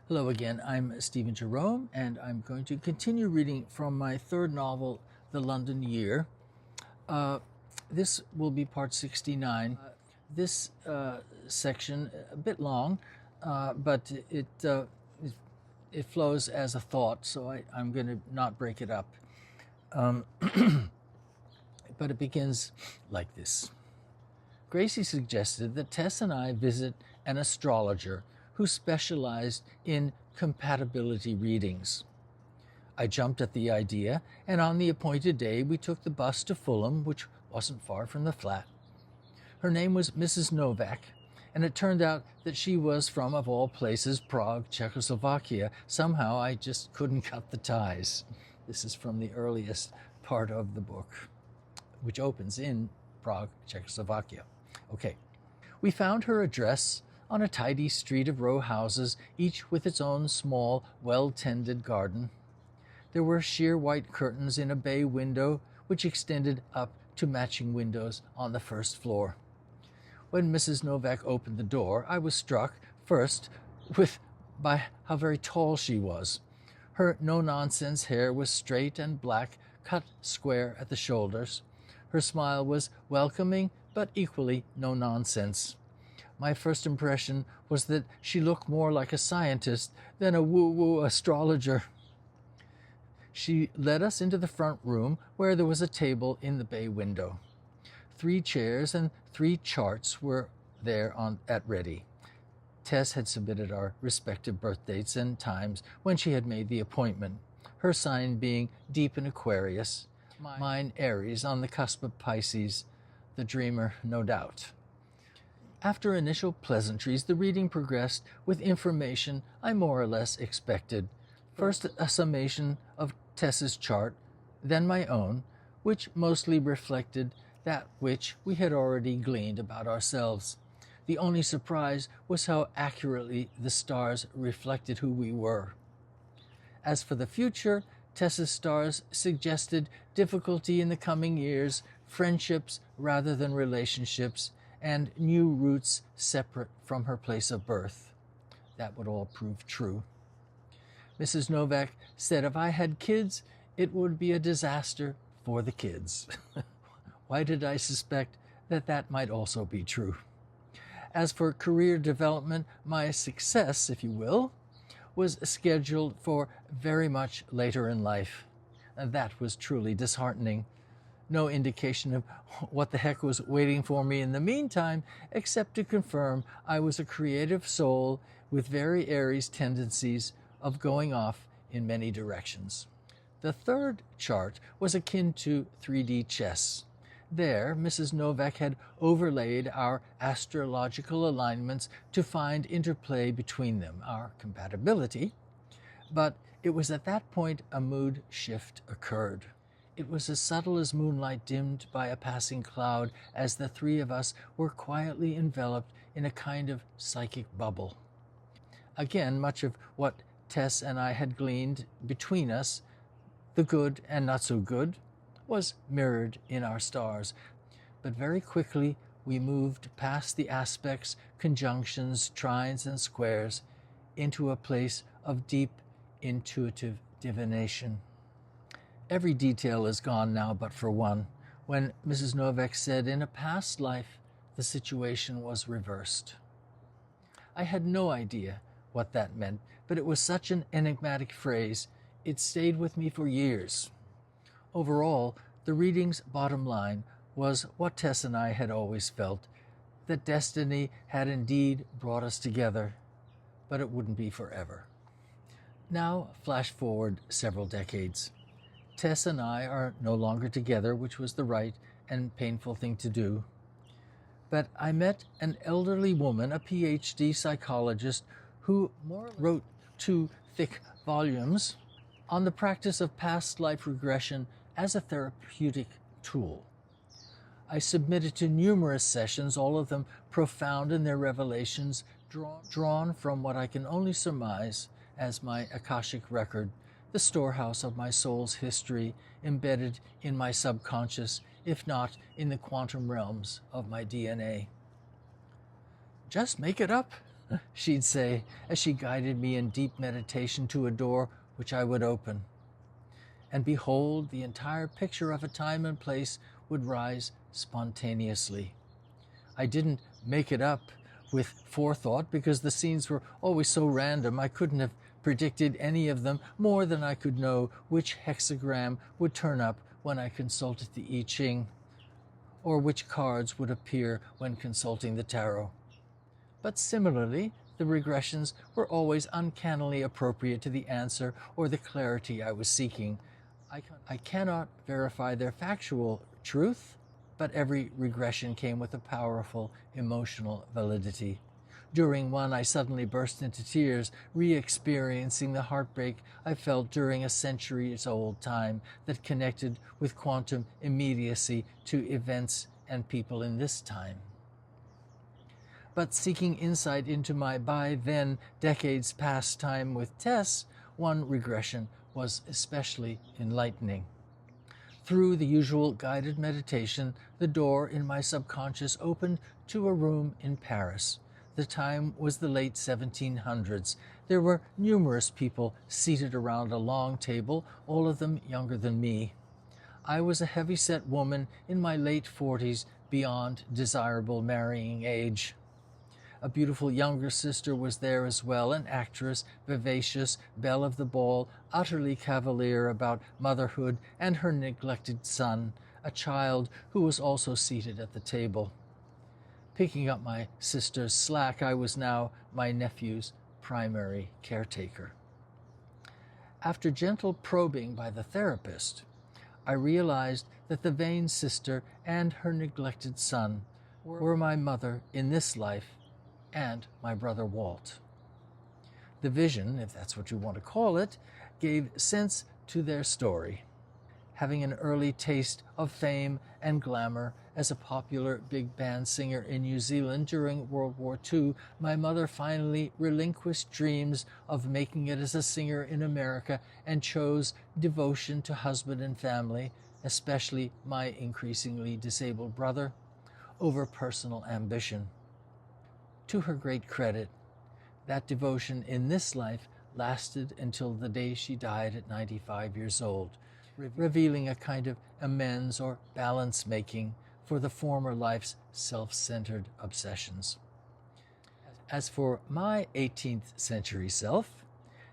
Hello again, I'm Stephen Jerome, and I'm going to continue reading from my third novel, The London Year. This will be part 69. This section, a bit long, but it flows as a thought, so I'm going to not break it up. But it begins like this. Gracie suggested that Tess and I visit an astrologer who specialized in compatibility readings. I jumped at the idea, and on the appointed day we took the bus to Fulham, which wasn't far from the flat. Her name was Mrs. Novak, and it turned out that she was from, of all places, Prague, Czechoslovakia. Somehow I just couldn't cut the ties. This is from the earliest part of the book, which opens in Prague, Czechoslovakia. Okay. We found her address on a tidy street of row houses, each with its own small, well-tended garden. There were sheer white curtains in a bay window, which extended up to matching windows on the first floor. When Mrs. Novak opened the door, I was struck, first, by how very tall she was. Her no-nonsense hair was straight and black, cut square at the shoulders. Her smile was welcoming, but equally no-nonsense. My first impression was that she looked more like a scientist than a woo-woo astrologer. She led us into the front room, where there was a table in the bay window. 3 chairs and 3 charts were there at ready. Tess had submitted our respective birth dates and times when she had made the appointment, her sign being deep in Aquarius, mine Aries on the cusp of Pisces, the dreamer no doubt. After initial pleasantries, the reading progressed with information I more or less expected. First, a summation of Tess's chart, then my own, which mostly reflected that which we had already gleaned about ourselves. The only surprise was how accurately the stars reflected who we were. As for the future, Tess's stars suggested difficulty in the coming years, friendships rather than relationships, and new roots separate from her place of birth. That would all prove true. Mrs. Novak said if I had kids, it would be a disaster for the kids. Why did I suspect that that might also be true? As for career development, my success, if you will, was scheduled for very much later in life. And that was truly disheartening. No indication of what the heck was waiting for me in the meantime, except to confirm I was a creative soul with very Aries tendencies of going off in many directions. The third chart was akin to 3D chess. There, Mrs. Novak had overlaid our astrological alignments to find interplay between them, our compatibility. But it was at that point a mood shift occurred. It was as subtle as moonlight dimmed by a passing cloud as the 3 of us were quietly enveloped in a kind of psychic bubble. Again, much of what Tess and I had gleaned between us, the good and not so good, was mirrored in our stars. But very quickly we moved past the aspects, conjunctions, trines, and squares into a place of deep intuitive divination. Every detail is gone now but for one, when Mrs. Novak said in a past life the situation was reversed. I had no idea what that meant, but it was such an enigmatic phrase, it stayed with me for years. Overall, the reading's bottom line was what Tess and I had always felt, that destiny had indeed brought us together, but it wouldn't be forever. Now, flash forward several decades. Tess and I are no longer together, which was the right and painful thing to do. But I met an elderly woman, a PhD psychologist, who wrote 2 thick volumes on the practice of past life regression as a therapeutic tool. I submitted to numerous sessions, all of them profound in their revelations, drawn from what I can only surmise as my Akashic record, the storehouse of my soul's history, embedded in my subconscious, if not in the quantum realms of my DNA. Just make it up, she'd say, as she guided me in deep meditation to a door which I would open. And behold, the entire picture of a time and place would rise spontaneously. I didn't make it up with forethought because the scenes were always so random I couldn't have predicted any of them more than I could know which hexagram would turn up when I consulted the I Ching, or which cards would appear when consulting the tarot. But similarly, the regressions were always uncannily appropriate to the answer or the clarity I was seeking. I cannot verify their factual truth, but every regression came with a powerful emotional validity. During one, I suddenly burst into tears, re-experiencing the heartbreak I felt during a centuries-old time that connected with quantum immediacy to events and people in this time. But seeking insight into my by then decades past time with Tess, one regression was especially enlightening. Through the usual guided meditation, the door in my subconscious opened to a room in Paris. The time was the late 1700s. There were numerous people seated around a long table, all of them younger than me. I was a heavy-set woman in my late 40s, beyond desirable marrying age. A beautiful younger sister was there as well, an actress, vivacious, belle of the ball, utterly cavalier about motherhood and her neglected son, a child who was also seated at the table. Picking up my sister's slack, I was now my nephew's primary caretaker. After gentle probing by the therapist, I realized that the vain sister and her neglected son were my mother in this life and my brother Walt. The vision, if that's what you want to call it, gave sense to their story. Having an early taste of fame and glamour as a popular big band singer in New Zealand during World War II, my mother finally relinquished dreams of making it as a singer in America and chose devotion to husband and family, especially my increasingly disabled brother, over personal ambition. To her great credit, that devotion in this life lasted until the day she died at 95 years old, revealing a kind of amends or balance-making for the former life's self-centered obsessions. As for my 18th century self,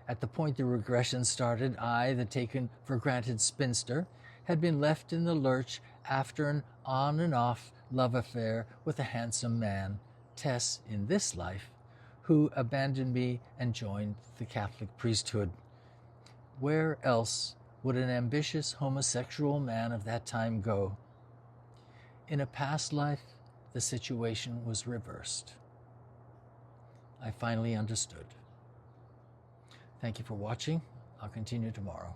at the point the regression started, I, the taken-for-granted spinster, had been left in the lurch after an on-and-off love affair with a handsome man, Tess in this life, who abandoned me and joined the Catholic priesthood. Where else would an ambitious homosexual man of that time go? In a past life, the situation was reversed. I finally understood. Thank you for watching. I'll continue tomorrow.